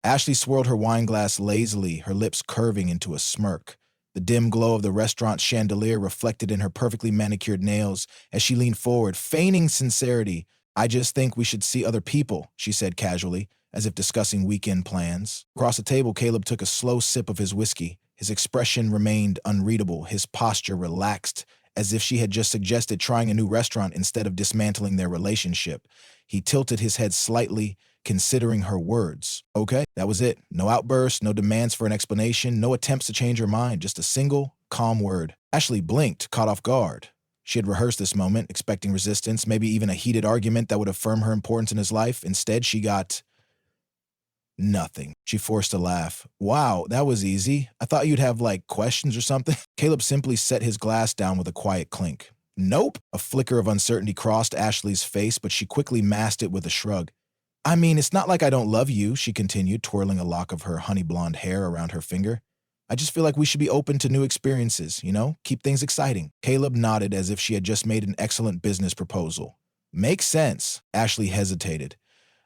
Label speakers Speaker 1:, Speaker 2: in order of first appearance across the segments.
Speaker 1: Ashley swirled her wine glass lazily, her lips curving into a smirk. The dim glow of the restaurant's chandelier reflected in her perfectly manicured nails as she leaned forward, feigning sincerity. I just think we should see other people, she said casually, as if discussing weekend plans. Across the table, Caleb took a slow sip of his whiskey. His expression remained unreadable, his posture relaxed, as if she had just suggested trying a new restaurant instead of dismantling their relationship. He tilted his head slightly, considering her words. Okay, that was it. No outbursts, no demands for an explanation, no attempts to change her mind, just a single, calm word. Ashley blinked, caught off guard. She had rehearsed this moment, expecting resistance, maybe even a heated argument that would affirm her importance in his life. Instead, she got nothing. She forced a laugh. Wow, that was easy. I thought you'd have, questions or something. Caleb simply set his glass down with a quiet clink. Nope. A flicker of uncertainty crossed Ashley's face, but she quickly masked it with a shrug. I mean, it's not like I don't love you, she continued, twirling a lock of her honey blonde hair around her finger. I just feel like we should be open to new experiences, keep things exciting. Caleb nodded as if she had just made an excellent business proposal. Makes sense. Ashley hesitated.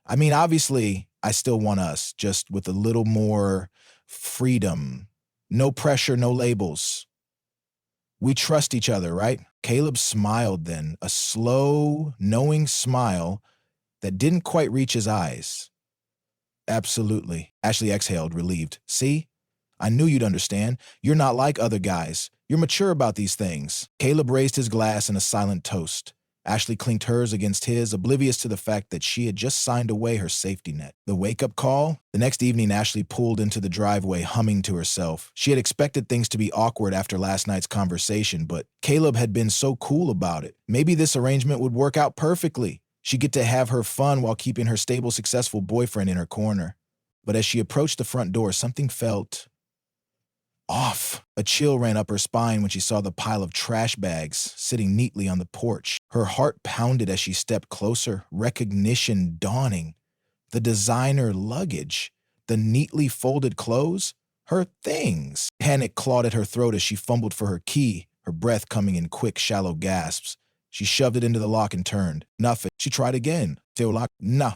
Speaker 1: I mean, obviously, I still want us, just with a little more freedom. No pressure, no labels. We trust each other, right? Caleb smiled then, a slow, knowing smile that didn't quite reach his eyes. Absolutely. Ashley exhaled, relieved. See? I knew you'd understand. You're not like other guys. You're mature about these things. Caleb raised his glass in a silent toast. Ashley clinked hers against his, oblivious to the fact that she had just signed away her safety net. The wake-up call? The next evening, Ashley pulled into the driveway, humming to herself. She had expected things to be awkward after last night's conversation, but Caleb had been so cool about it. Maybe this arrangement would work out perfectly. She'd get to have her fun while keeping her stable, successful boyfriend in her corner. But as she approached the front door, something felt off. A chill ran up her spine when she saw the pile of trash bags sitting neatly on the porch. Her heart pounded as she stepped closer, recognition dawning. The designer luggage, the neatly folded clothes, her things. Panic clawed at her throat as she fumbled for her key, her breath coming in quick, shallow gasps. She shoved it into the lock and turned. Nothing. She tried again. Still locked. No.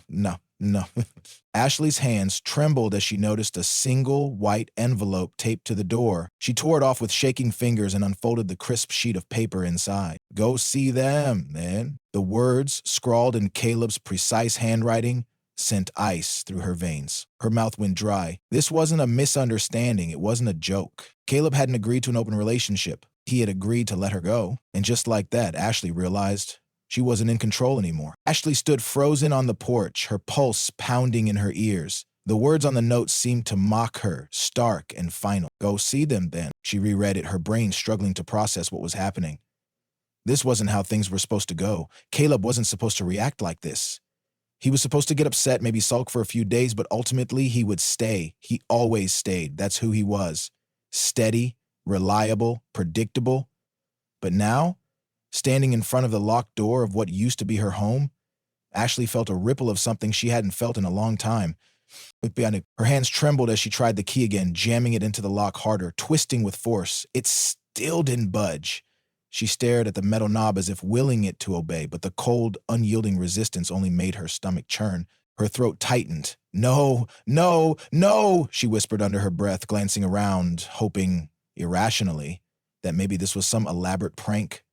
Speaker 1: Ashley's hands trembled as she noticed a single white envelope taped to the door. She tore it off with shaking fingers and unfolded the crisp sheet of paper inside. Go see them, man. The words, scrawled in Caleb's precise handwriting, sent ice through her veins. Her mouth went dry. This wasn't a misunderstanding. It wasn't a joke. Caleb hadn't agreed to an open relationship. He had agreed to let her go. And just like that, Ashley realized she wasn't in control anymore. Ashley stood frozen on the porch, her pulse pounding in her ears. The words on the note seemed to mock her, stark and final. Go see them, then. She reread it, her brain struggling to process what was happening. This wasn't how things were supposed to go. Caleb wasn't supposed to react like this. He was supposed to get upset, maybe sulk for a few days, but ultimately he would stay. He always stayed. That's who he was. Steady, reliable, predictable. But now, standing in front of the locked door of what used to be her home, Ashley felt a ripple of something she hadn't felt in a long time. Her hands trembled as she tried the key again, jamming it into the lock harder, twisting with force. It still didn't budge. She stared at the metal knob as if willing it to obey, but the cold, unyielding resistance only made her stomach churn. Her throat tightened. No, she whispered under her breath, glancing around, hoping, irrationally, that maybe this was some elaborate prank.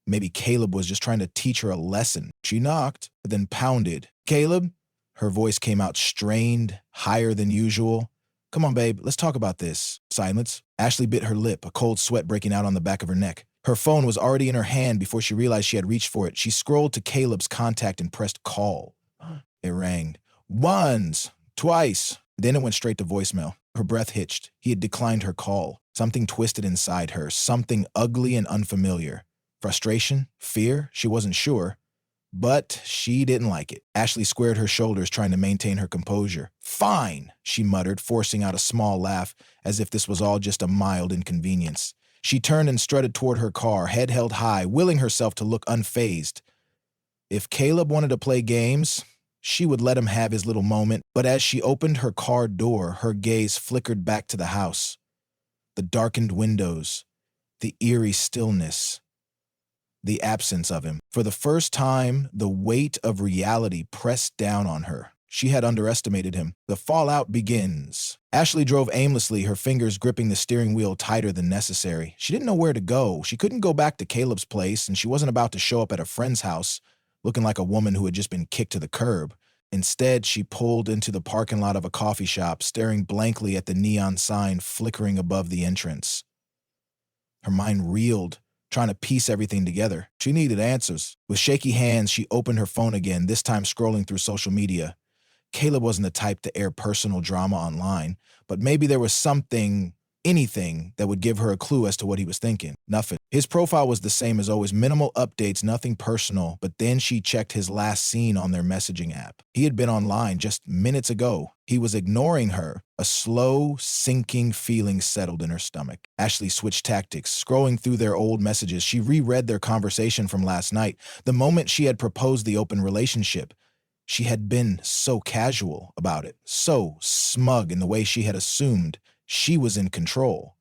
Speaker 1: Maybe Caleb was just trying to teach her a lesson. She knocked, then pounded. Caleb? Her voice came out strained, higher than usual. Come on, babe, let's talk about this. Silence. Ashley bit her lip, a cold sweat breaking out on the back of her neck. Her phone was already in her hand before she realized she had reached for it. She scrolled to Caleb's contact and pressed call. It rang. Once, twice. Then it went straight to voicemail. Her breath hitched. He had declined her call. Something twisted inside her, something ugly and unfamiliar. Frustration? Fear? She wasn't sure. But she didn't like it. Ashley squared her shoulders, trying to maintain her composure. Fine, she muttered, forcing out a small laugh, as if this was all just a mild inconvenience. She turned and strutted toward her car, head held high, willing herself to look unfazed. If Caleb wanted to play games, she would let him have his little moment, but as she opened her car door, her gaze flickered back to the house. The darkened windows, the eerie stillness, the absence of him. For the first time, the weight of reality pressed down on her. She had underestimated him. The fallout begins. Ashley drove aimlessly, her fingers gripping the steering wheel tighter than necessary. She didn't know where to go. She couldn't go back to Caleb's place, and she wasn't about to show up at a friend's house, looking like a woman who had just been kicked to the curb. Instead, she pulled into the parking lot of a coffee shop, staring blankly at the neon sign flickering above the entrance. Her mind reeled, trying to piece everything together. She needed answers. With shaky hands, she opened her phone again, this time scrolling through social media. Caleb wasn't the type to air personal drama online, but maybe there was something, anything, that would give her a clue as to what he was thinking. Nothing. His profile was the same as always, minimal updates, nothing personal, but then she checked his last seen on their messaging app. He had been online just minutes ago. He was ignoring her. A slow, sinking feeling settled in her stomach. Ashley switched tactics. Scrolling through their old messages, she reread their conversation from last night, the moment she had proposed the open relationship. She had been so casual about it, so smug in the way she had assumed she was in control.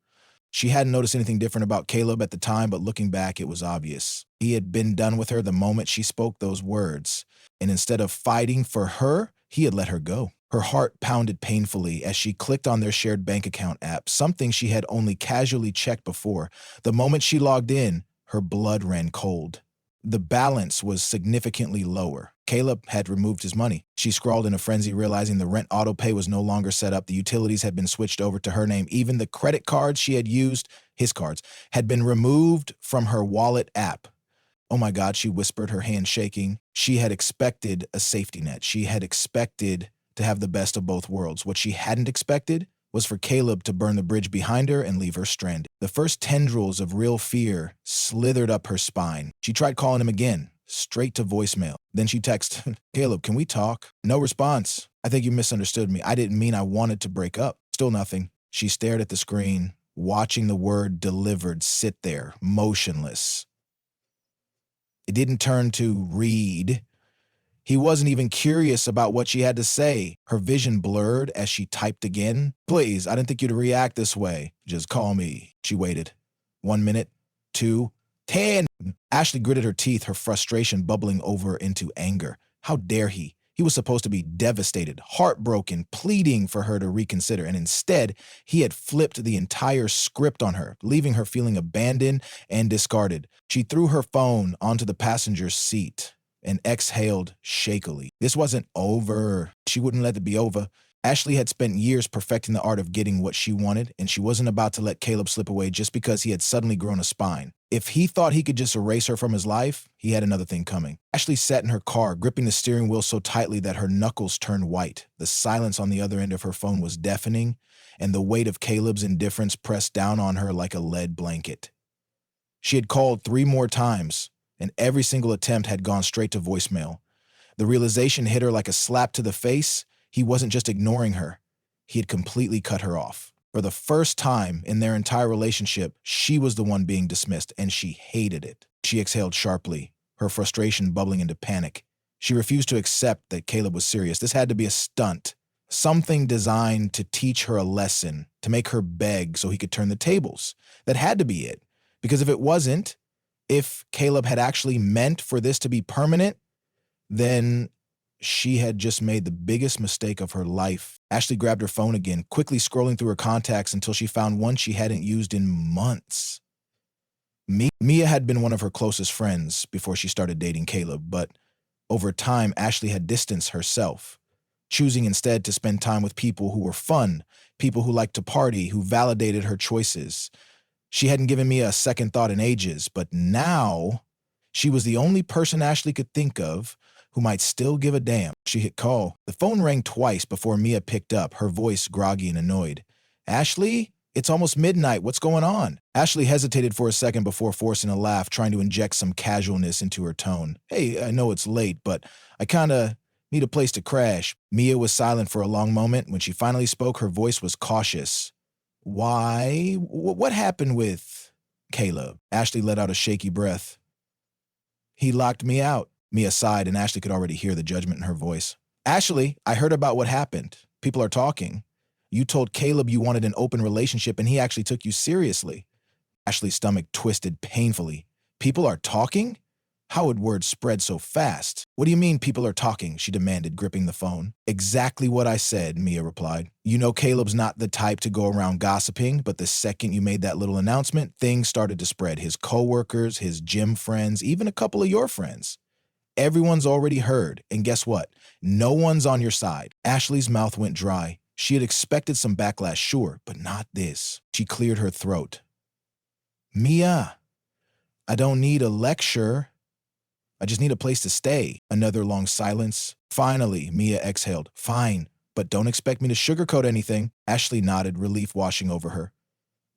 Speaker 1: She hadn't noticed anything different about Caleb at the time, but looking back, it was obvious. He had been done with her the moment she spoke those words, and instead of fighting for her, he had let her go. Her heart pounded painfully as she clicked on their shared bank account app, something she had only casually checked before. The moment she logged in, her blood ran cold. The balance was significantly lower. Caleb had removed his money. She scrawled in a frenzy, realizing the rent autopay was no longer set up. The utilities had been switched over to her name. Even the credit cards she had used, his cards, had been removed from her wallet app. Oh my God, she whispered, her hand shaking. She had expected a safety net. She had expected to have the best of both worlds. What she hadn't expected was for Caleb to burn the bridge behind her and leave her stranded. The first tendrils of real fear slithered up her spine. She tried calling him again, straight to voicemail. Then she texted, "Caleb, can we talk?" No response. "I think you misunderstood me. I didn't mean I wanted to break up." Still nothing. She stared at the screen, watching the word delivered sit there, motionless. It didn't turn to read. He wasn't even curious about what she had to say. Her vision blurred as she typed again. "Please, I didn't think you'd react this way. Just call me." She waited. 1 minute, 2, 10. Ashley gritted her teeth, her frustration bubbling over into anger. How dare he? He was supposed to be devastated, heartbroken, pleading for her to reconsider, and instead, he had flipped the entire script on her, leaving her feeling abandoned and discarded. She threw her phone onto the passenger's seat and exhaled shakily. This wasn't over. She wouldn't let it be over. Ashley had spent years perfecting the art of getting what she wanted, and she wasn't about to let Caleb slip away just because he had suddenly grown a spine. If he thought he could just erase her from his life, he had another thing coming. Ashley sat in her car, gripping the steering wheel so tightly that her knuckles turned white. The silence on the other end of her phone was deafening, and the weight of Caleb's indifference pressed down on her like a lead blanket. She had called 3 more times, and every single attempt had gone straight to voicemail. The realization hit her like a slap to the face. He wasn't just ignoring her. He had completely cut her off. For the first time in their entire relationship, she was the one being dismissed, and she hated it. She exhaled sharply, her frustration bubbling into panic. She refused to accept that Caleb was serious. This had to be a stunt, something designed to teach her a lesson, to make her beg so he could turn the tables. That had to be it. Because if it wasn't, if Caleb had actually meant for this to be permanent, then she had just made the biggest mistake of her life. Ashley grabbed her phone again, quickly scrolling through her contacts until she found one she hadn't used in months. Mia had been one of her closest friends before she started dating Caleb, but over time, Ashley had distanced herself, choosing instead to spend time with people who were fun, people who liked to party, who validated her choices. She hadn't given Mia a second thought in ages, but now she was the only person Ashley could think of who might still give a damn. She hit call. The phone rang twice before Mia picked up, her voice groggy and annoyed. "Ashley, it's almost midnight. What's going on?" Ashley hesitated for a second before forcing a laugh, trying to inject some casualness into her tone. "Hey, I know it's late, but I kinda need a place to crash." Mia was silent for a long moment. When she finally spoke, her voice was cautious. "Why? What happened with Caleb?" Ashley let out a shaky breath. "He locked me out." Mia sighed, and Ashley could already hear the judgment in her voice. "Ashley, I heard about what happened. People are talking. You told Caleb you wanted an open relationship, and he actually took you seriously." Ashley's stomach twisted painfully. "People are talking? How would word spread so fast? What do you mean people are talking? She demanded, gripping the phone. Exactly what I said, Mia replied. You know Caleb's not the type to go around gossiping, but the second you made that little announcement, things started to spread. His coworkers, his gym friends, even a couple of your friends. Everyone's already heard, and guess what? No one's on your side. Ashley's mouth went dry. She had expected some backlash, sure, but not this. She cleared her throat. Mia, I don't need a lecture. I just need a place to stay. Another long silence. Finally, Mia exhaled. Fine, but don't expect me to sugarcoat anything. Ashley nodded, relief washing over her.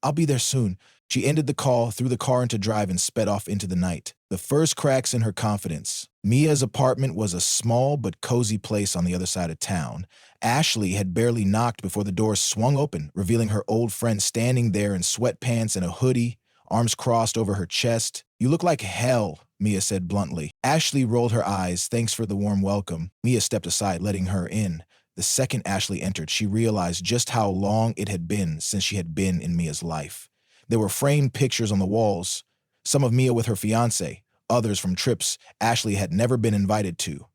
Speaker 1: I'll be there soon. She ended the call, threw the car into drive, and sped off into the night. The first cracks in her confidence. Mia's apartment was a small but cozy place on the other side of town. Ashley had barely knocked before the door swung open, revealing her old friend standing there in sweatpants and a hoodie, arms crossed over her chest. You look like hell, Mia said bluntly. Ashley rolled her eyes. Thanks for the warm welcome. Mia stepped aside, letting her in. The second Ashley entered, she realized just how long it had been since she had been in Mia's life. There were framed pictures on the walls, some of Mia with her fiancé, others from trips Ashley had never been invited to.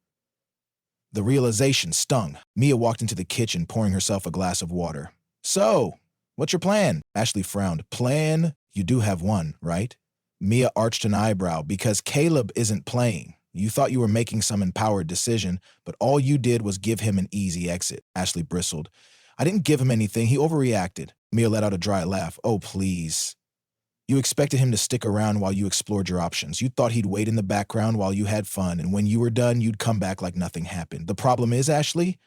Speaker 1: The realization stung. Mia walked into the kitchen, pouring herself a glass of water. So, what's your plan? Ashley frowned. Plan? You do have one, right? Mia arched an eyebrow. Because Caleb isn't playing. You thought you were making some empowered decision, but all you did was give him an easy exit. Ashley bristled. I didn't give him anything. He overreacted. Mia let out a dry laugh. Oh, please. You expected him to stick around while you explored your options. You thought he'd wait in the background while you had fun, and when you were done, you'd come back like nothing happened. The problem is, Ashley,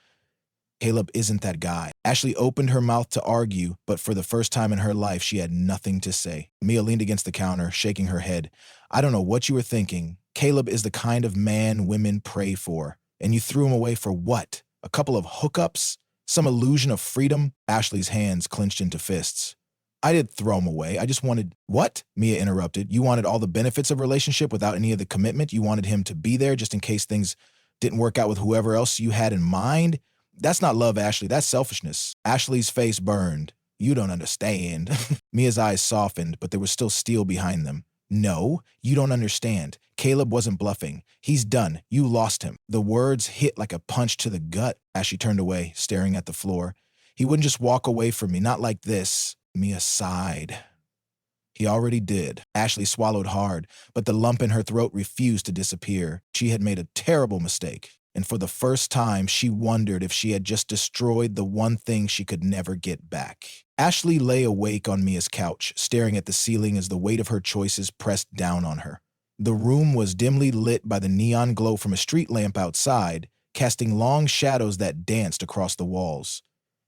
Speaker 1: Caleb isn't that guy. Ashley opened her mouth to argue, but for the first time in her life, she had nothing to say. Mia leaned against the counter, shaking her head. I don't know what you were thinking. Caleb is the kind of man women pray for. And you threw him away for what? A couple of hookups? Some illusion of freedom? Ashley's hands clenched into fists. I did throw him away. I just wanted— What? Mia interrupted. You wanted all the benefits of a relationship without any of the commitment? You wanted him to be there just in case things didn't work out with whoever else you had in mind? That's not love, Ashley. That's selfishness. Ashley's face burned. You don't understand. Mia's eyes softened, but there was still steel behind them. No, you don't understand. Caleb wasn't bluffing. He's done. You lost him. The words hit like a punch to the gut as she turned away, staring at the floor. He wouldn't just walk away from me, not like this. Mia sighed. He already did. Ashley swallowed hard, but the lump in her throat refused to disappear. She had made a terrible mistake, and for the first time, she wondered if she had just destroyed the one thing she could never get back. Ashley lay awake on Mia's couch, staring at the ceiling as the weight of her choices pressed down on her. The room was dimly lit by the neon glow from a street lamp outside, casting long shadows that danced across the walls.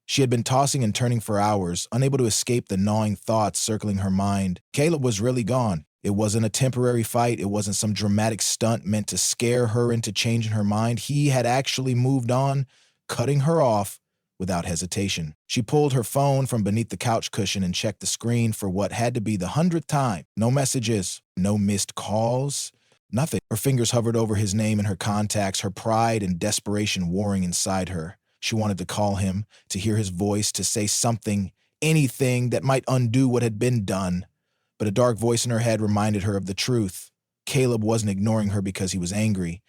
Speaker 1: She had been tossing and turning for hours, unable to escape the gnawing thoughts circling her mind. Caleb was really gone. It wasn't a temporary fight. It wasn't some dramatic stunt meant to scare her into changing her mind. He had actually moved on, cutting her off without hesitation. She pulled her phone from beneath the couch cushion and checked the screen for what had to be the 100th time. No messages, no missed calls, nothing. Her fingers hovered over his name and her contacts, her pride and desperation warring inside her. She wanted to call him, to hear his voice, to say something, anything that might undo what had been done. But a dark voice in her head reminded her of the truth. Caleb wasn't ignoring her because he was angry.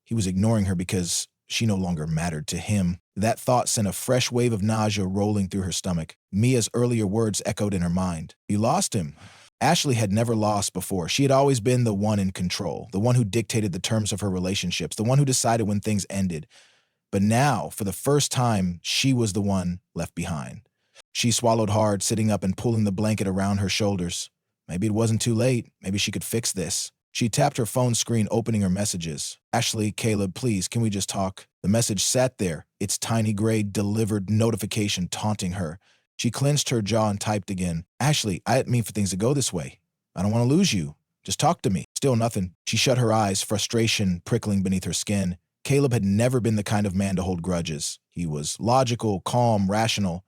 Speaker 1: He was ignoring her because she no longer mattered to him. That thought sent a fresh wave of nausea rolling through her stomach. Mia's earlier words echoed in her mind. You lost him. Ashley had never lost before. She had always been the one in control, the one who dictated the terms of her relationships, the one who decided when things ended. But now, for the first time, she was the one left behind. She swallowed hard, sitting up and pulling the blanket around her shoulders. Maybe it wasn't too late. Maybe she could fix this. She tapped her phone screen, opening her messages. Ashley, Caleb, please, can we just talk? The message sat there, its tiny gray delivered notification taunting her. She clenched her jaw and typed again. Ashley, I didn't mean for things to go this way. I don't want to lose you. Just talk to me. Still nothing. She shut her eyes, frustration prickling beneath her skin. Caleb had never been the kind of man to hold grudges. He was logical, calm, rational.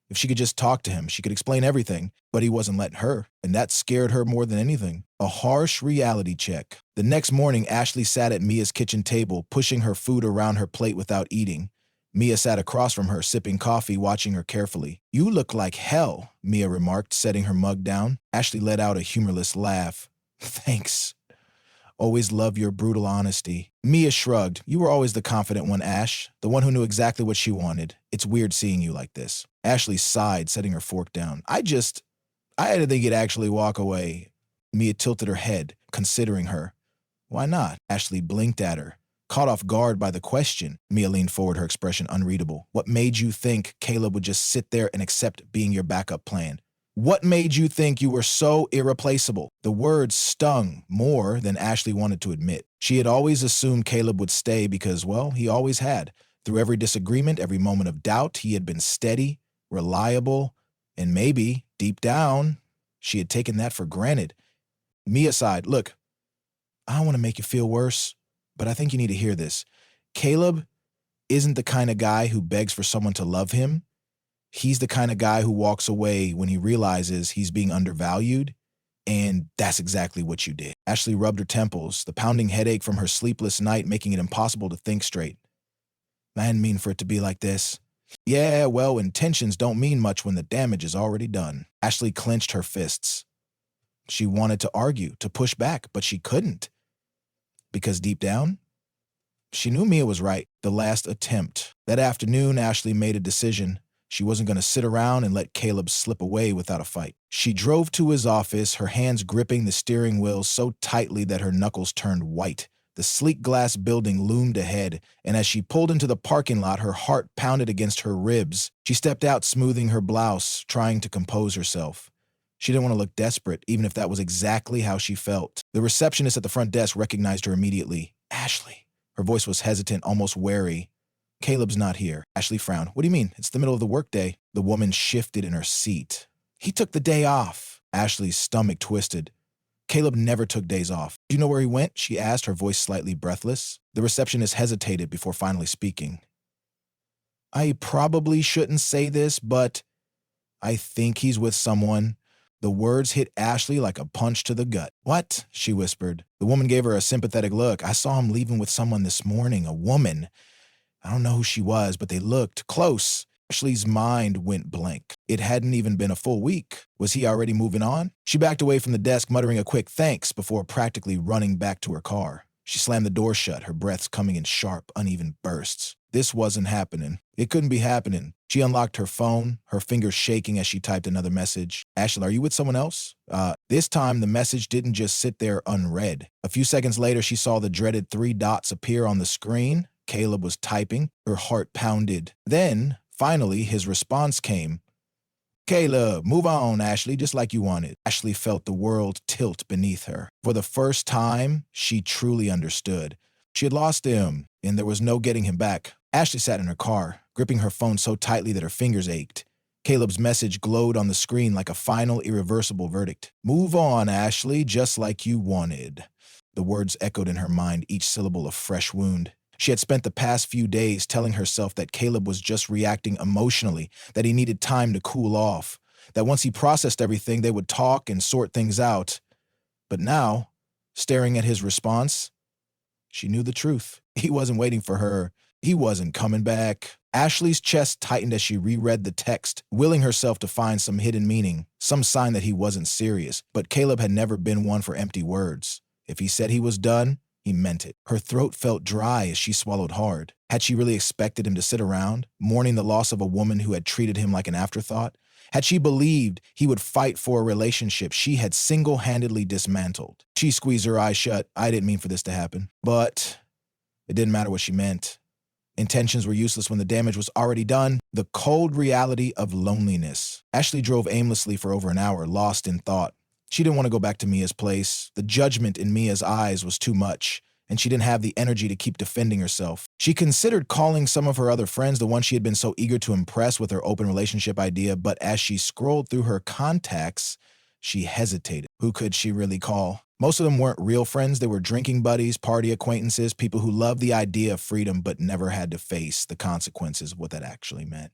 Speaker 1: If she could just talk to him, she could explain everything, but he wasn't letting her, and that scared her more than anything. A harsh reality check. The next morning, Ashley sat at Mia's kitchen table, pushing her food around her plate without eating. Mia sat across from her, sipping coffee, watching her carefully. You look like hell, Mia remarked, setting her mug down. Ashley let out a humorless laugh. Thanks. Always love your brutal honesty. Mia shrugged. You were always the confident one, Ash. The one who knew exactly what she wanted. It's weird seeing you like this. Ashley sighed, setting her fork down. I had to think you'd actually walk away. Mia tilted her head, considering her. Why not? Ashley blinked at her. Caught off guard by the question, Mia leaned forward, her expression unreadable. What made you think Caleb would just sit there and accept being your backup plan? What made you think you were so irreplaceable? The words stung more than Ashley wanted to admit. She had always assumed Caleb would stay because, well, he always had. Through every disagreement, every moment of doubt, he had been steady, reliable, and maybe, deep down, she had taken that for granted. Mia sighed. Look, I don't want to make you feel worse, but I think you need to hear this. Caleb isn't the kind of guy who begs for someone to love him. He's the kind of guy who walks away when he realizes he's being undervalued, and that's exactly what you did. Ashley rubbed her temples, the pounding headache from her sleepless night making it impossible to think straight. I didn't mean for it to be like this. Yeah, well, intentions don't mean much when the damage is already done. Ashley clenched her fists. She wanted to argue, to push back, but she couldn't. Because deep down, she knew Mia was right. The last attempt. That afternoon, Ashley made a decision. She wasn't going to sit around and let Caleb slip away without a fight. She drove to his office, her hands gripping the steering wheel so tightly that her knuckles turned white. The sleek glass building loomed ahead, and as she pulled into the parking lot, her heart pounded against her ribs. She stepped out, smoothing her blouse, trying to compose herself. She didn't want to look desperate, even if that was exactly how she felt. The receptionist at the front desk recognized her immediately. Ashley. Her voice was hesitant, almost wary. Caleb's not here. Ashley frowned. What do you mean? It's the middle of the workday. The woman shifted in her seat. He took the day off. Ashley's stomach twisted. Caleb never took days off. Do you know where he went? She asked, her voice slightly breathless. The receptionist hesitated before finally speaking. I probably shouldn't say this, but I think he's with someone. The words hit Ashley like a punch to the gut. What? She whispered. The woman gave her a sympathetic look. I saw him leaving with someone this morning, a woman. I don't know who she was, but they looked close. Ashley's mind went blank. It hadn't even been a full week. Was he already moving on? She backed away from the desk, muttering a quick thanks before practically running back to her car. She slammed the door shut, her breaths coming in sharp, uneven bursts. This wasn't happening. It couldn't be happening. She unlocked her phone, her fingers shaking as she typed another message. Ashley, are you with someone else? This time, the message didn't just sit there unread. A few seconds later, she saw the dreaded 3 dots appear on the screen. Caleb was typing. Her heart pounded. Then, finally, his response came. Caleb, move on, Ashley, just like you wanted. Ashley felt the world tilt beneath her. For the first time, she truly understood. She had lost him, and there was no getting him back. Ashley sat in her car, gripping her phone so tightly that her fingers ached. Caleb's message glowed on the screen like a final, irreversible verdict. Move on, Ashley, just like you wanted. The words echoed in her mind, each syllable a fresh wound. She had spent the past few days telling herself that Caleb was just reacting emotionally, that he needed time to cool off, that once he processed everything, they would talk and sort things out. But now, staring at his response, she knew the truth. He wasn't waiting for her. He wasn't coming back. Ashley's chest tightened as she reread the text, willing herself to find some hidden meaning, some sign that he wasn't serious. But Caleb had never been one for empty words. If he said he was done, he meant it. Her throat felt dry as she swallowed hard. Had she really expected him to sit around, mourning the loss of a woman who had treated him like an afterthought? Had she believed he would fight for a relationship she had single-handedly dismantled? She squeezed her eyes shut. I didn't mean for this to happen. But it didn't matter what she meant. Intentions were useless when the damage was already done. The cold reality of loneliness. Ashley drove aimlessly for over an hour, lost in thought. She didn't want to go back to Mia's place. The judgment in Mia's eyes was too much, and she didn't have the energy to keep defending herself. She considered calling some of her other friends, the ones she had been so eager to impress with her open relationship idea, but as she scrolled through her contacts, she hesitated. Who could she really call? Most of them weren't real friends. They were drinking buddies, party acquaintances, people who loved the idea of freedom but never had to face the consequences of what that actually meant.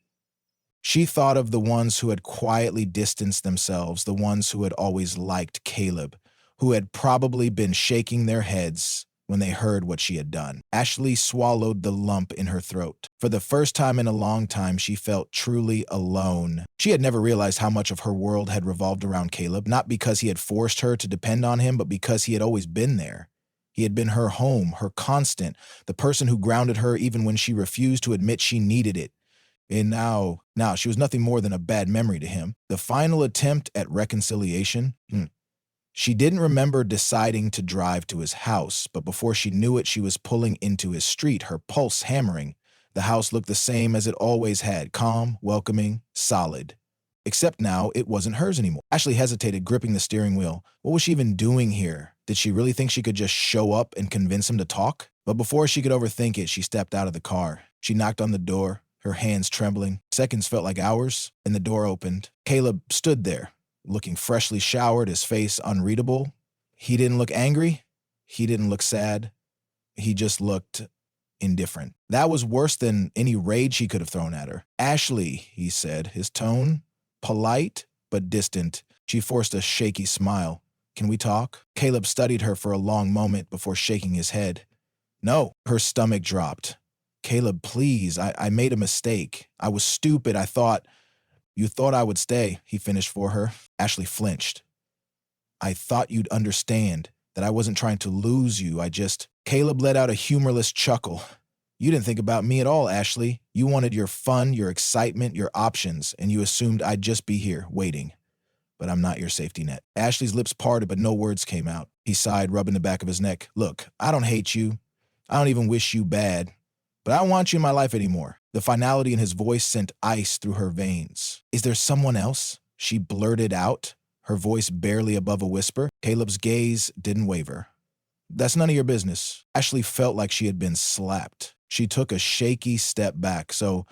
Speaker 1: She thought of the ones who had quietly distanced themselves, the ones who had always liked Caleb, who had probably been shaking their heads when they heard what she had done. Ashley swallowed the lump in her throat. For the first time in a long time, she felt truly alone. She had never realized how much of her world had revolved around Caleb, not because he had forced her to depend on him, but because he had always been there. He had been her home, her constant, the person who grounded her even when she refused to admit she needed it. And now she was nothing more than a bad memory to him. The final attempt at reconciliation? She didn't remember deciding to drive to his house, but before she knew it, she was pulling into his street, her pulse hammering. The house looked the same as it always had, calm, welcoming, solid. Except now, it wasn't hers anymore. Ashley hesitated, gripping the steering wheel. What was she even doing here? Did she really think she could just show up and convince him to talk? But before she could overthink it, she stepped out of the car. She knocked on the door, her hands trembling. Seconds felt like hours, and the door opened. Caleb stood there, looking freshly showered, his face unreadable. He didn't look angry. He didn't look sad. He just looked indifferent. That was worse than any rage he could have thrown at her. "Ashley," he said, his tone polite but distant. She forced a shaky smile. "Can we talk?" Caleb studied her for a long moment before shaking his head. "No." Her stomach dropped. "Caleb, please, I made a mistake. I was stupid. You thought I would stay," he finished for her. Ashley flinched. "I thought you'd understand that I wasn't trying to lose you. Caleb let out a humorless chuckle. "You didn't think about me at all, Ashley. You wanted your fun, your excitement, your options, and you assumed I'd just be here, waiting. But I'm not your safety net." Ashley's lips parted, but no words came out. He sighed, rubbing the back of his neck. "Look, I don't hate you. I don't even wish you bad. But I don't want you in my life anymore." The finality in his voice sent ice through her veins. "Is there someone else?" she blurted out, her voice barely above a whisper. Caleb's gaze didn't waver. "That's none of your business." Ashley felt like she had been slapped. She took a shaky step back. "So,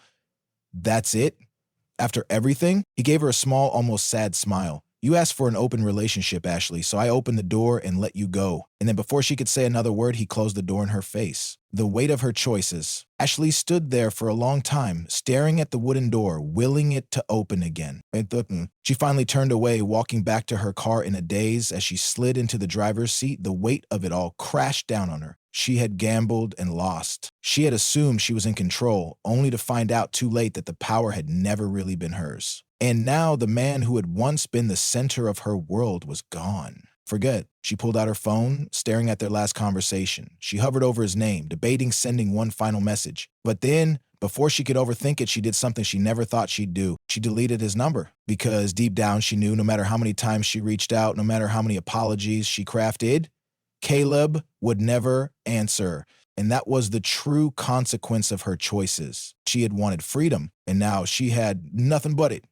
Speaker 1: that's it? After everything?" He gave her a small, almost sad smile. "You asked for an open relationship, Ashley, so I opened the door and let you go." And then before she could say another word, he closed the door in her face. The weight of her choices. Ashley stood there for a long time, staring at the wooden door, willing it to open again. She finally turned away, walking back to her car in a daze. As she slid into the driver's seat, the weight of it all crashed down on her. She had gambled and lost. She had assumed she was in control, only to find out too late that the power had never really been hers. And now the man who had once been the center of her world was gone. Forget. She pulled out her phone, staring at their last conversation. She hovered over his name, debating sending one final message. But then, before she could overthink it, she did something she never thought she'd do. She deleted his number. Because deep down she knew no matter how many times she reached out, no matter how many apologies she crafted, Caleb would never answer. And that was the true consequence of her choices. She had wanted freedom, and now she had nothing but it.